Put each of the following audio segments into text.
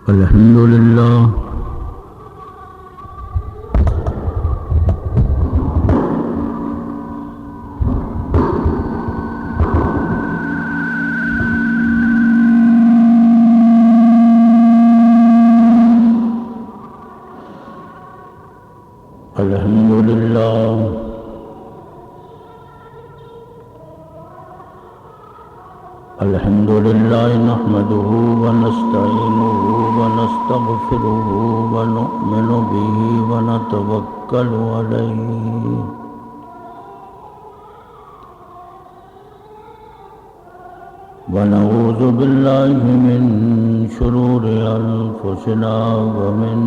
الحمد لله الحمد لله الحمد لله نحمده ونستعينه ونستغفره ونؤمن به ونتوكل عليه ونعوذ بالله من شرور أنفسنا ومن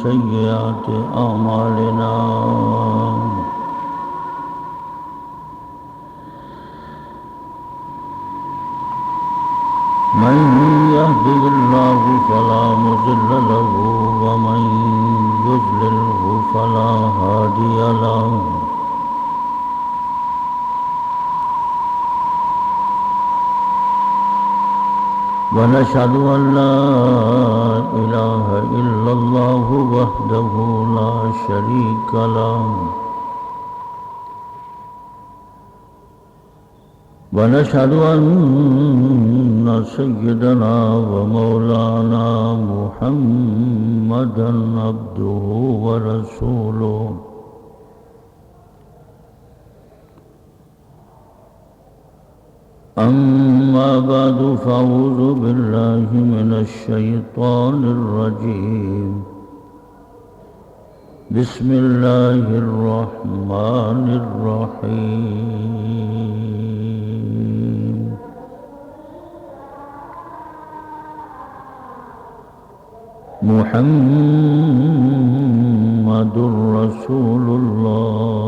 سيئات أعمالنا من يهده الله فلا مضل له ومن يضلله فلا هادي له ونشهد أن لا إله إلا الله وحده لا شريك له ونشهد أن سيدنا ومولانا محمدا عبده ورسوله أما بعد فأعوذ بالله من الشيطان الرجيم بسم الله الرحمن الرحيم محمد رسول الله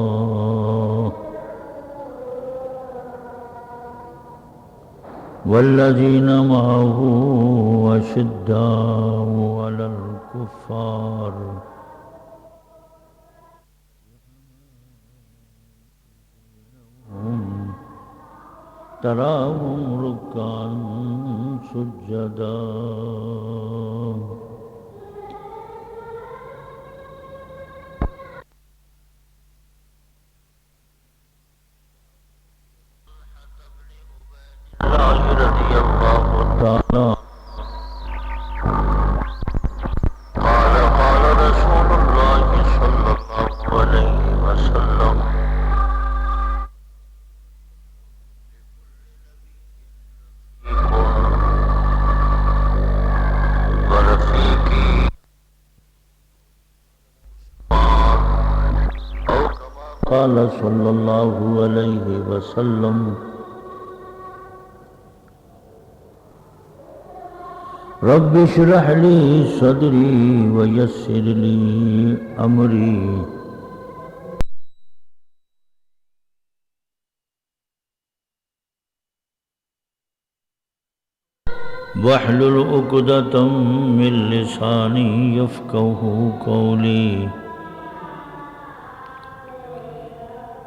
والذين معه أشداء على الكفار تراهم ركعا سجدا رضي الله تعالى قال رسول الله صلى الله عليه وسلم ورفيقي أو كما قال صلى الله عليه وسلم رب اشرح لي صدري ويسر لي أمري واحلل عقدة من لساني يفقهوا قولي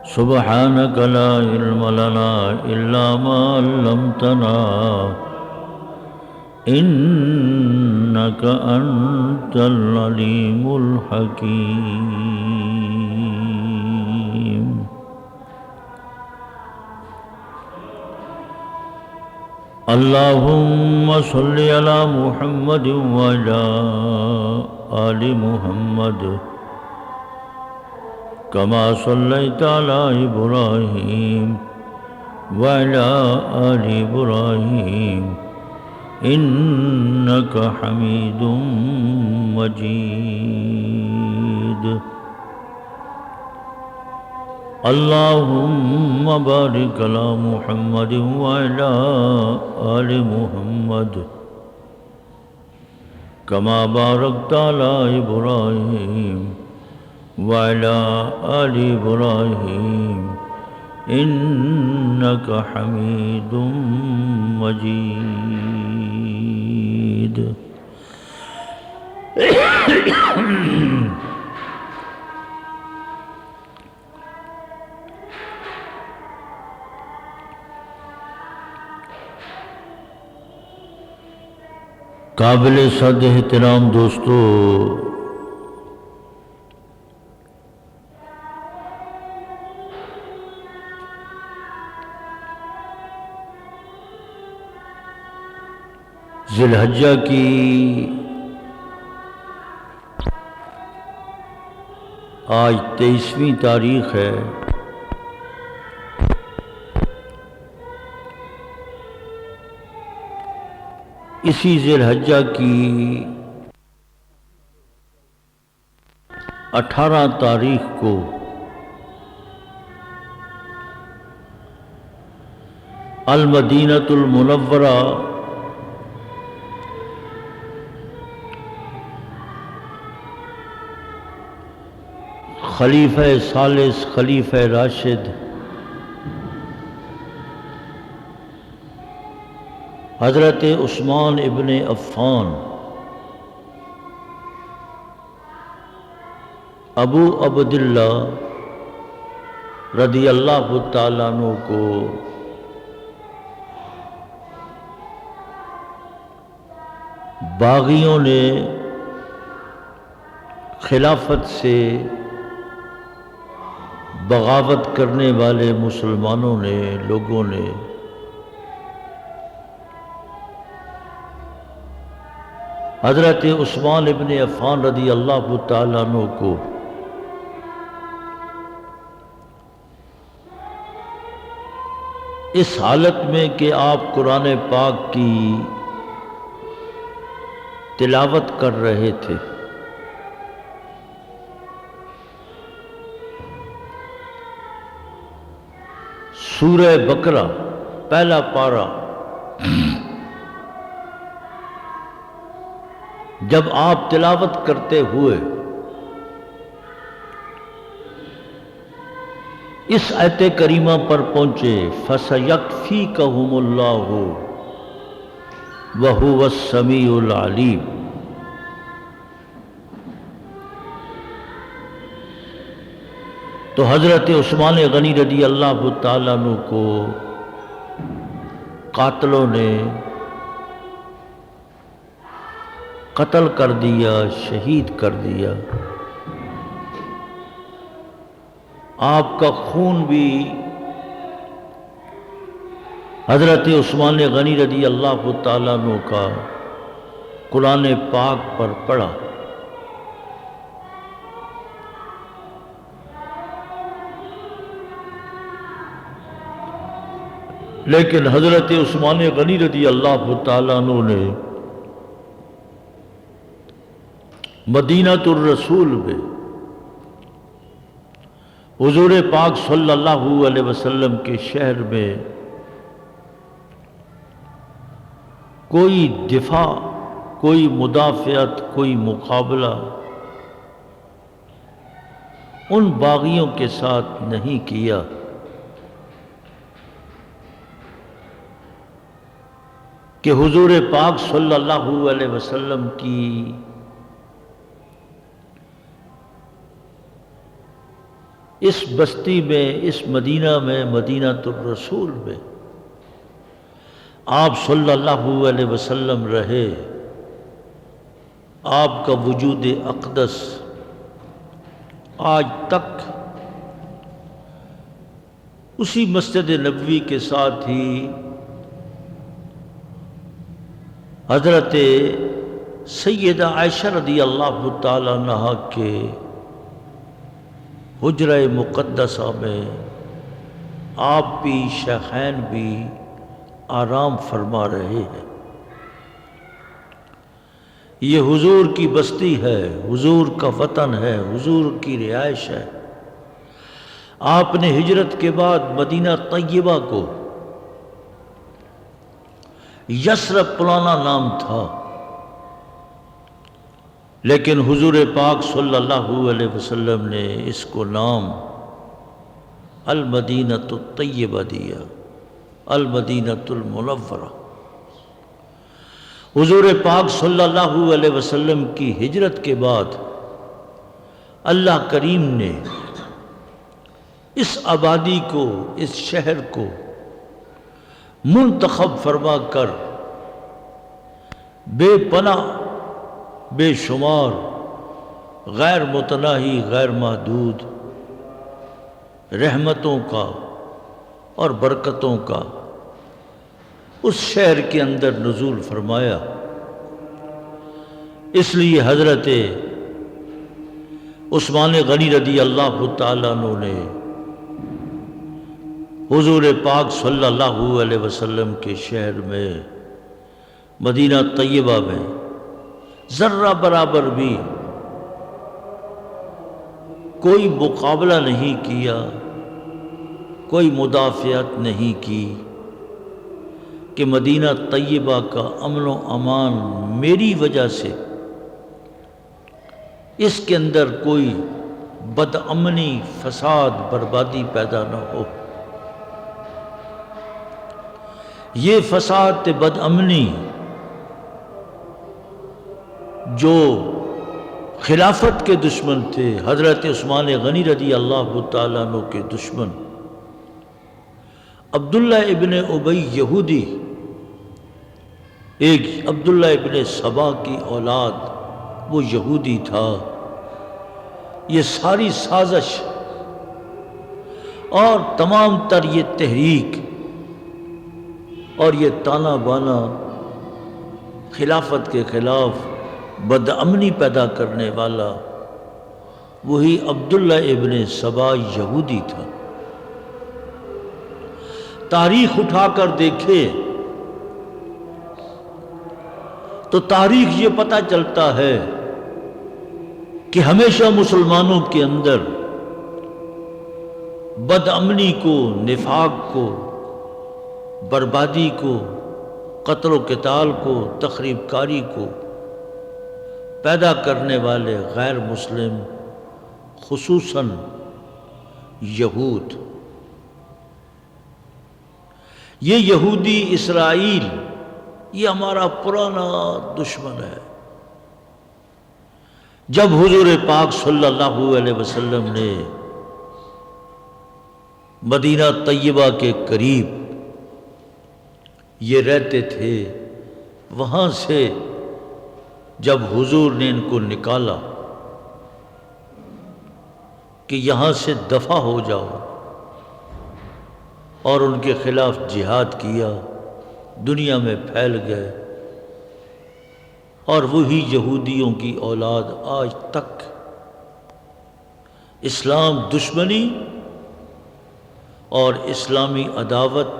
سبحانك لا علم لنا إلا ما علمتنا إنك أنت العليم الحكيم اللهم صل على محمد وعلى آل محمد كما صليت على إبراهيم وعلى آل إبراهيم إنك حميد مجيد اللهم بارك على محمد وعلى آل محمد كما باركت على إبراهيم وعلى آل إبراهيم إنك حميد مجيد قابل صد احترام دوستو، ذی الحجہ کی آج 23ویں تاریخ ہے۔ اسی ذی الحجہ کی 18 تاریخ کو المدینۃ المنورہ خلیفہ ثالث خلیفہ راشد حضرت عثمان ابن عفان ابو عبداللہ رضی اللہ تعالیٰ عنہ کو باغیوں نے خلافت سے بغاوت کرنے والے مسلمانوں نے، لوگوں نے حضرت عثمان ابن عفان رضی اللہ تعالیٰ عنہ کو اس حالت میں کہ آپ قرآن پاک کی تلاوت کر رہے تھے، سورہ بقرہ پہلا پارہ جب آپ تلاوت کرتے ہوئے اس آیت کریمہ پر پہنچے، فَسَيَكْفِيكَهُمُ اللَّهُ وَهُوَ السَّمِيعُ الْعَلِيمُ، تو حضرت عثمان غنی رضی اللہ تعالیٰ عنہ کو قاتلوں نے قتل کر دیا، شہید کر دیا۔ آپ کا خون بھی حضرت عثمان غنی رضی اللہ تعالیٰ عنہ کا قرآن پاک پر پڑا۔ لیکن حضرت عثمان غنی رضی اللہ تعالیٰ عنہ نے مدینۃ الرسول میں حضور پاک صلی اللہ علیہ وسلم کے شہر میں کوئی دفاع، کوئی مدافعت، کوئی مقابلہ ان باغیوں کے ساتھ نہیں کیا۔ کہ حضور پاک صلی اللہ علیہ وسلم کی اس بستی میں، اس مدینہ میں، مدینۃ الرسول میں آپ صلی اللہ علیہ وسلم رہے، آپ کا وجود اقدس آج تک اسی مسجد نبوی کے ساتھ ہی حضرت سیدہ عائشہ رضی اللہ تعالیٰ عنہا کے حجرہ مقدسہ میں آپ بھی، شیخین بھی آرام فرما رہے ہیں۔ یہ حضور کی بستی ہے، حضور کا وطن ہے، حضور کی رہائش ہے۔ آپ نے ہجرت کے بعد مدینہ طیبہ کو، یثرب پرانا نام تھا، لیکن حضور پاک صلی اللہ علیہ وسلم نے اس کو نام المدینۃ الطیبہ دیا، المدینۃ المنورہ۔ حضور پاک صلی اللہ علیہ وسلم کی ہجرت کے بعد اللہ کریم نے اس آبادی کو، اس شہر کو منتخب فرما کر بے پناہ بے شمار غیر متناہی غیر محدود رحمتوں کا اور برکتوں کا اس شہر کے اندر نزول فرمایا۔ اس لیے حضرت عثمان غنی رضی اللہ تعالیٰ عنہ نے حضور پاک صلی اللہ علیہ وسلم کے شہر میں مدینہ طیبہ میں ذرہ برابر بھی کوئی مقابلہ نہیں کیا، کوئی مدافعت نہیں کی کہ مدینہ طیبہ کا امن و امان میری وجہ سے اس کے اندر کوئی بدامنی فساد بربادی پیدا نہ ہو۔ یہ فساد بدامنی جو خلافت کے دشمن تھے، حضرت عثمان غنی رضی اللہ تعالیٰ عنہ کے دشمن عبداللہ ابن ابی یہودی، ایک عبداللہ ابن سبا کی اولاد، وہ یہودی تھا، یہ ساری سازش اور تمام تر یہ تحریک اور یہ تانا بانا خلافت کے خلاف بدامنی پیدا کرنے والا وہی عبداللہ ابن سبا یہودی تھا۔ تاریخ اٹھا کر دیکھے تو تاریخ یہ پتہ چلتا ہے کہ ہمیشہ مسلمانوں کے اندر بدامنی کو، نفاق کو، بربادی کو، قتل و قتال کو، تخریب کاری کو پیدا کرنے والے غیر مسلم، خصوصاً یہود، یہ یہودی اسرائیل یہ ہمارا پرانا دشمن ہے۔ جب حضور پاک صلی اللہ علیہ وسلم نے مدینہ طیبہ کے قریب یہ رہتے تھے، وہاں سے جب حضور نے ان کو نکالا کہ یہاں سے دفع ہو جاؤ اور ان کے خلاف جہاد کیا، دنیا میں پھیل گئے، اور وہی یہودیوں کی اولاد آج تک اسلام دشمنی اور اسلامی عداوت،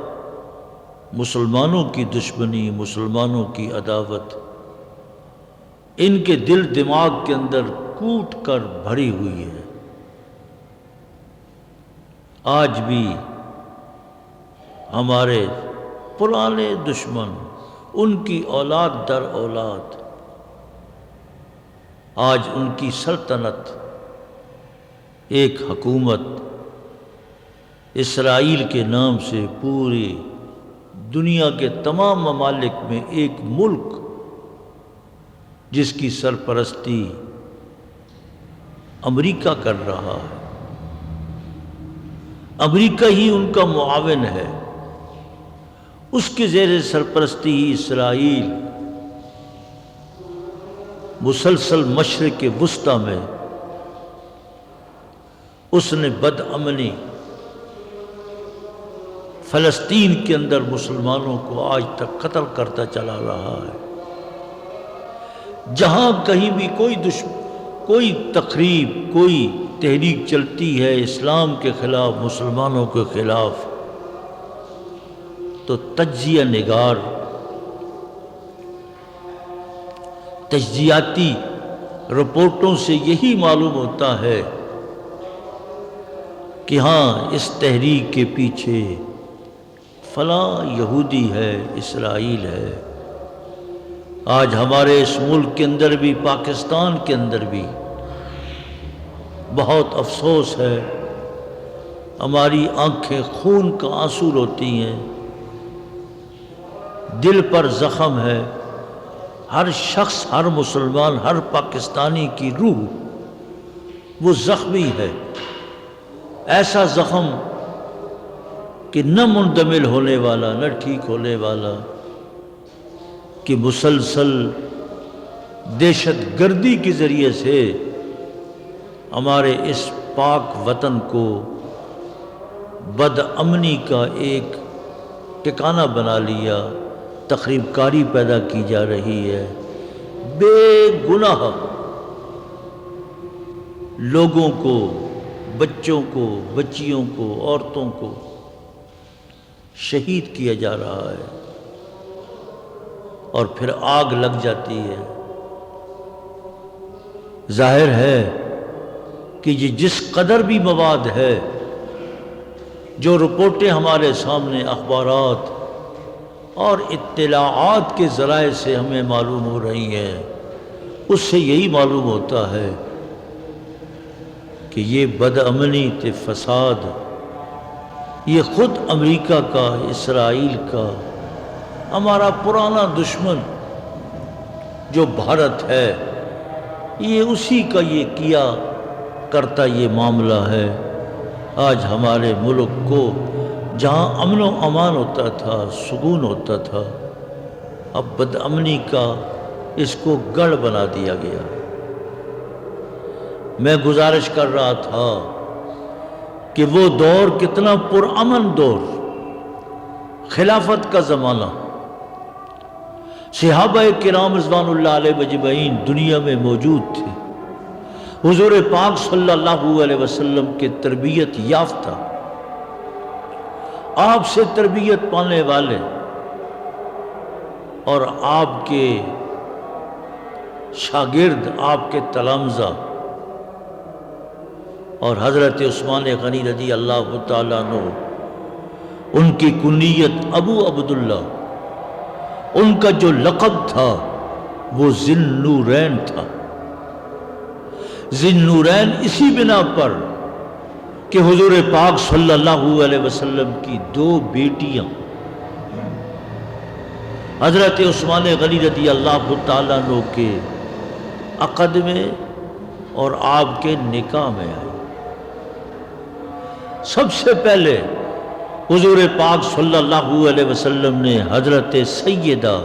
مسلمانوں کی دشمنی، مسلمانوں کی عداوت ان کے دل دماغ کے اندر کوٹ کر بھری ہوئی ہے۔ آج بھی ہمارے پرانے دشمن، ان کی اولاد در اولاد آج ان کی سلطنت، ایک حکومت اسرائیل کے نام سے پوری دنیا کے تمام ممالک میں ایک ملک جس کی سرپرستی امریکہ کر رہا ہے، امریکہ ہی ان کا معاون ہے، اس کے زیر سرپرستی ہی اسرائیل مسلسل مشرق وسطی میں اس نے بدامنی فلسطین کے اندر مسلمانوں کو آج تک قتل کرتا چلا رہا ہے۔ جہاں کہیں بھی کوئی تقریب، کوئی تحریک چلتی ہے اسلام کے خلاف، مسلمانوں کے خلاف، تو تجزیہ نگار، تجزیاتی رپورٹوں سے یہی معلوم ہوتا ہے کہ ہاں اس تحریک کے پیچھے فلاں یہودی ہے، اسرائیل ہے۔ آج ہمارے اس ملک کے اندر بھی، پاکستان کے اندر بھی بہت افسوس ہے، ہماری آنکھیں خون کا آنسو روتی ہیں، دل پر زخم ہے، ہر شخص، ہر مسلمان، ہر پاکستانی کی روح وہ زخمی ہے، ایسا زخم کہ نہ مندمل ہونے والا، نہ ٹھیک ہونے والا۔ کہ مسلسل دہشت گردی کے ذریعے سے ہمارے اس پاک وطن کو بد امنی کا ایک ٹھکانہ بنا لیا، تخریب کاری پیدا کی جا رہی ہے، بے گناہ لوگوں کو، بچوں کو، بچیوں کو، عورتوں کو شہید کیا جا رہا ہے اور پھر آگ لگ جاتی ہے۔ ظاہر ہے کہ یہ جس قدر بھی مواد ہے، جو رپورٹیں ہمارے سامنے اخبارات اور اطلاعات کے ذرائع سے ہمیں معلوم ہو رہی ہیں، اس سے یہی معلوم ہوتا ہے کہ یہ بد امنی تے فساد یہ خود امریکہ کا، اسرائیل کا، ہمارا پرانا دشمن جو بھارت ہے، یہ اسی کا یہ کیا کرتا یہ معاملہ ہے۔ آج ہمارے ملک کو جہاں امن و امان ہوتا تھا، سکون ہوتا تھا، اب بد امنی کا اس کو گڑھ بنا دیا گیا۔ میں گزارش کر رہا تھا کہ وہ دور کتنا پرامن دور، خلافت کا زمانہ، صحابہ کرام رضوان اللہ علیہ مجمعین دنیا میں موجود تھے، حضور پاک صلی اللہ علیہ وسلم کے تربیت یافتہ، آپ سے تربیت پانے والے اور آپ کے شاگرد، آپ کے تلامذہ، اور حضرت عثمان غنی رضی اللہ تعالیٰ عنہ، ان کی کنیت ابو عبداللہ، ان کا جو لقب تھا وہ ذی النورین تھا۔ ذی النورین اسی بنا پر کہ حضور پاک صلی اللہ علیہ وسلم کی دو بیٹیاں حضرت عثمان غنی رضی اللہ تعالیٰ عنہ کے عقد میں اور آپ کے نکاح میں آئی۔ سب سے پہلے حضور پاک صلی اللہ علیہ وسلم نے حضرت سیدہ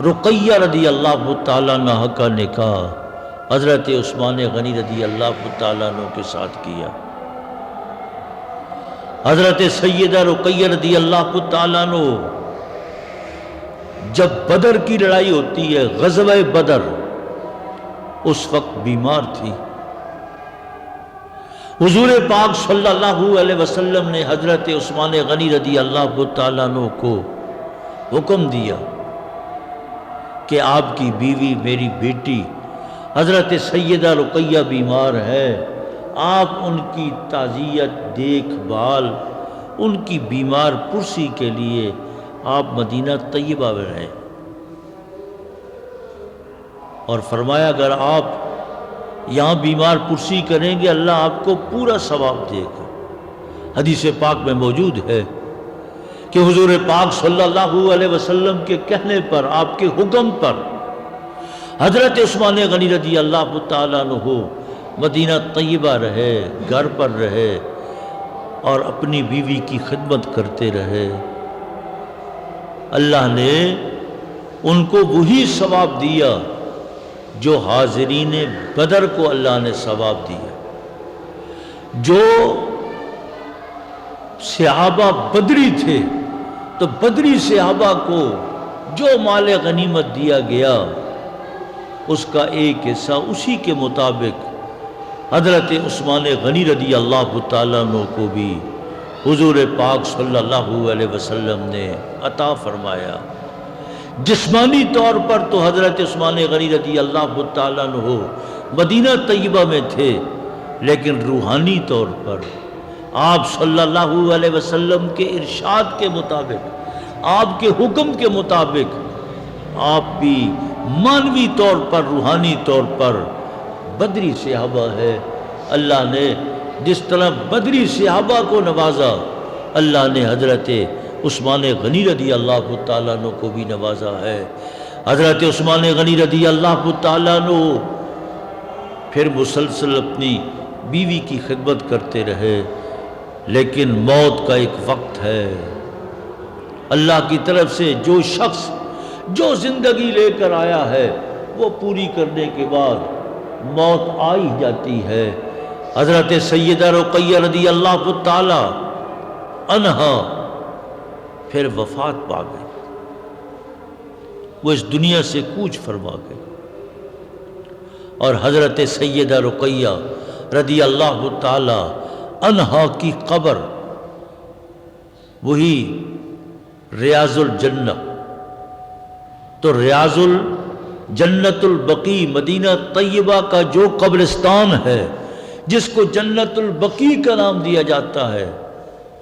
رقیہ رضی اللہ تعالیٰ عنہ کا نکاح حضرت عثمان غنی رضی اللہ تعالیٰ عنہ کے ساتھ کیا۔ حضرت سیدہ رقیہ رضی اللہ تعالیٰ عنہ جب بدر کی لڑائی ہوتی ہے، غزوہ بدر، اس وقت بیمار تھی۔ حضور پاک صلی اللہ علیہ وسلم نے حضرت عثمان غنی رضی اللہ تعالیٰ عنہ کو حکم دیا کہ آپ کی بیوی، میری بیٹی حضرت سیدہ رقیہ بیمار ہے، آپ ان کی تعزیت، دیکھ بھال، ان کی بیمار پرسی کے لیے آپ مدینہ طیبہ میں رہیں، اور فرمایا اگر آپ یہاں بیمار پرسی کریں گے اللہ آپ کو پورا ثواب دے گا۔ حدیث پاک میں موجود ہے کہ حضور پاک صلی اللہ علیہ وسلم کے کہنے پر، آپ کے حکم پر حضرت عثمان غنی رضی اللہ تعالیٰ عنہ مدینہ طیبہ رہے، گھر پر رہے اور اپنی بیوی کی خدمت کرتے رہے۔ اللہ نے ان کو وہی ثواب دیا جو حاضرین بدر کو اللہ نے ثواب دیا۔ جو صحابہ بدری تھے تو بدری صحابہ کو جو مال غنیمت دیا گیا اس کا ایک حصہ اسی کے مطابق حضرت عثمان غنی رضی اللہ تعالیٰ عنہ کو بھی حضور پاک صلی اللہ علیہ وسلم نے عطا فرمایا۔ جسمانی طور پر تو حضرت عثمان غنی رضی اللہ تعالیٰ عنہ مدینہ طیبہ میں تھے، لیکن روحانی طور پر آپ صلی اللہ علیہ وسلم کے ارشاد کے مطابق، آپ کے حکم کے مطابق آپ بھی مانوی طور پر، روحانی طور پر بدری صحابہ ہے۔ اللہ نے جس طرح بدری صحابہ کو نوازا، اللہ نے حضرت عثمان غنی رضی اللہ تعالیٰ عنہ کو بھی نوازا ہے۔ حضرت عثمان غنی رضی اللہ تعالیٰ عنہ پھر مسلسل اپنی بیوی کی خدمت کرتے رہے، لیکن موت کا ایک وقت ہے۔ اللہ کی طرف سے جو شخص جو زندگی لے کر آیا ہے وہ پوری کرنے کے بعد موت آ ہی جاتی ہے۔ حضرت سیدہ رقیہ رضی اللہ تعالی عنہا پھر وفات پا گئی، وہ اس دنیا سے کوچ فرما گئی، اور حضرت سیدہ رقیہ رضی اللہ تعالی عنہا کی قبر وہی ریاض الجنہ، تو ریاض الجنت البقیع مدینہ طیبہ کا جو قبرستان ہے جس کو جنت البقیع کا نام دیا جاتا ہے،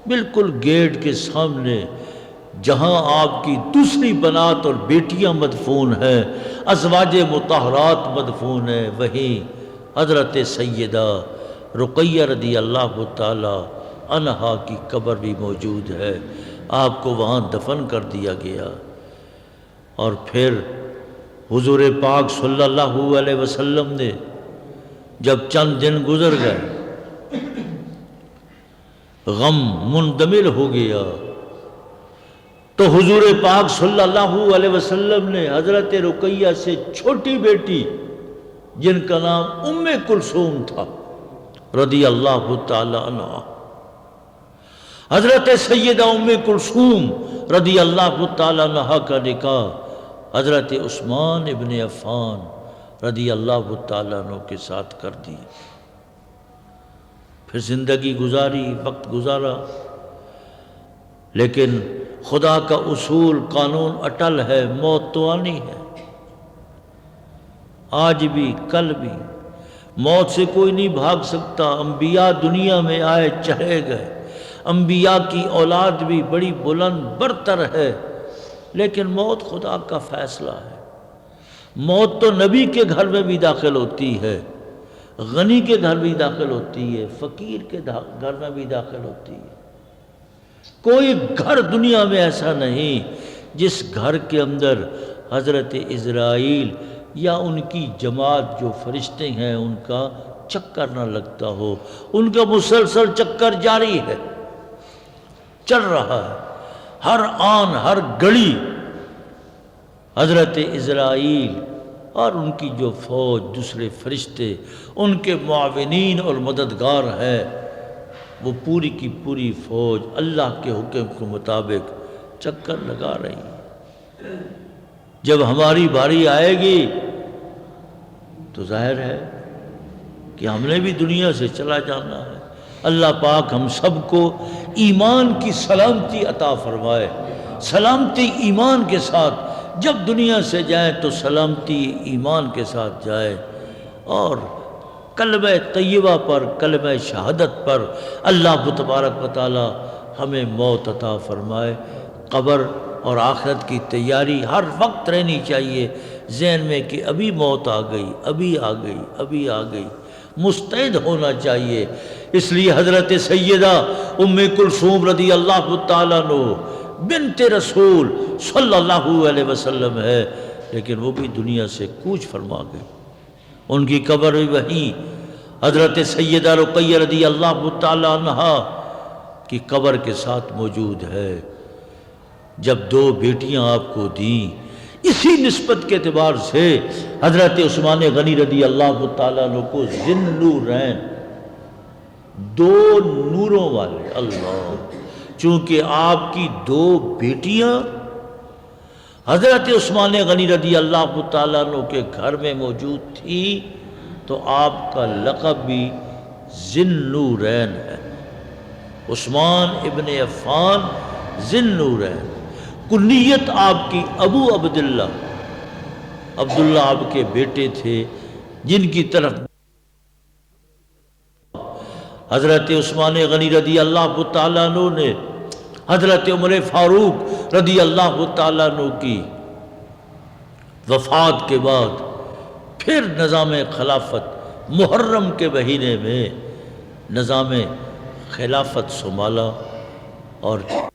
بالکل گیٹ کے سامنے جہاں آپ کی دوسری بنات اور بیٹیاں مدفون ہیں، ازواج مطہرات مدفون ہیں، وہیں حضرت سیدہ رقیہ رضی اللہ تعالی عنہا کی قبر بھی موجود ہے۔ آپ کو وہاں دفن کر دیا گیا، اور پھر حضور پاک صلی اللہ علیہ وسلم نے جب چند دن گزر گئے، غم مندمل ہو گیا، تو حضور پاک صلی اللہ علیہ وسلم نے حضرت رقیہ سے چھوٹی بیٹی جن کا نام ام کلثوم تھا رضی اللہ تعالی عنہ، حضرت سیدہ ام کلثوم رضی اللہ تعالی عنہ کا نکاح حضرت عثمان ابن عفان رضی اللہ تعالی عنہ کے ساتھ کر دی۔ پھر زندگی گزاری، وقت گزارا، لیکن خدا کا اصول قانون اٹل ہے، موت تو آنی ہے، آج بھی کل بھی، موت سے کوئی نہیں بھاگ سکتا۔ انبیاء دنیا میں آئے چلے گئے، انبیاء کی اولاد بھی بڑی بلند برتر ہے، لیکن موت خدا کا فیصلہ ہے۔ موت تو نبی کے گھر میں بھی داخل ہوتی ہے، غنی کے گھر بھی داخل ہوتی ہے، فقیر کے گھر میں بھی داخل ہوتی ہے۔ کوئی گھر دنیا میں ایسا نہیں جس گھر کے اندر حضرت عزرائیل یا ان کی جماعت جو فرشتے ہیں ان کا چکر نہ لگتا ہو۔ ان کا مسلسل چکر جاری ہے، چل رہا ہے، ہر آن ہر گھڑی حضرت عزرائیل اور ان کی جو فوج، دوسرے فرشتے، ان کے معاونین اور مددگار ہیں، وہ پوری کی پوری فوج اللہ کے حکم کے مطابق چکر لگا رہی ہے۔ جب ہماری باری آئے گی تو ظاہر ہے کہ ہم نے بھی دنیا سے چلا جانا ہے۔ اللہ پاک ہم سب کو ایمان کی سلامتی عطا فرمائے، سلامتی ایمان کے ساتھ جب دنیا سے جائیں تو سلامتی ایمان کے ساتھ جائے، اور کلمہ طیبہ پر، کلمہ شہادت پر اللہ تبارک و تعالی ہمیں موت عطا فرمائے۔ قبر اور آخرت کی تیاری ہر وقت رہنی چاہیے ذہن میں کہ ابھی موت آ گئی، ابھی آ گئی، ابھی آ گئی، مستعد ہونا چاہیے۔ اس لیے حضرت سیدہ ام کلثوم رضی اللہ تعالیٰ عنہ بنت رسول صلی اللہ علیہ وسلم ہے، لیکن وہ بھی دنیا سے کوچ فرما گئی۔ ان کی قبر بھی وہیں حضرت سیدہ رقیہ رضی اللہ تعالیٰ عنہا کی قبر کے ساتھ موجود ہے۔ جب دو بیٹیاں آپ کو دیں، اسی نسبت کے اعتبار سے حضرت عثمان غنی رضی اللہ تعالیٰ عنہ کو ذی-النورین، دو نوروں والے، اللہ، چونکہ آپ کی دو بیٹیاں حضرت عثمان غنی رضی اللہ تعالیٰ عنہ کے گھر میں موجود تھی تو آپ کا لقب بھی ذی-النورین ہے، عثمان ابن عفان ذی-النورین۔ کنیت آپ کی ابو عبداللہ، عبداللہ آپ کے بیٹے تھے جن کی طرف حضرت عثمان غنی رضی اللہ تعالیٰ عنہ نے حضرت عمر فاروق رضی اللہ تعالیٰ عنہ کی وفات کے بعد پھر نظام خلافت محرم کے مہینے میں نظام خلافت سنبھالا، اور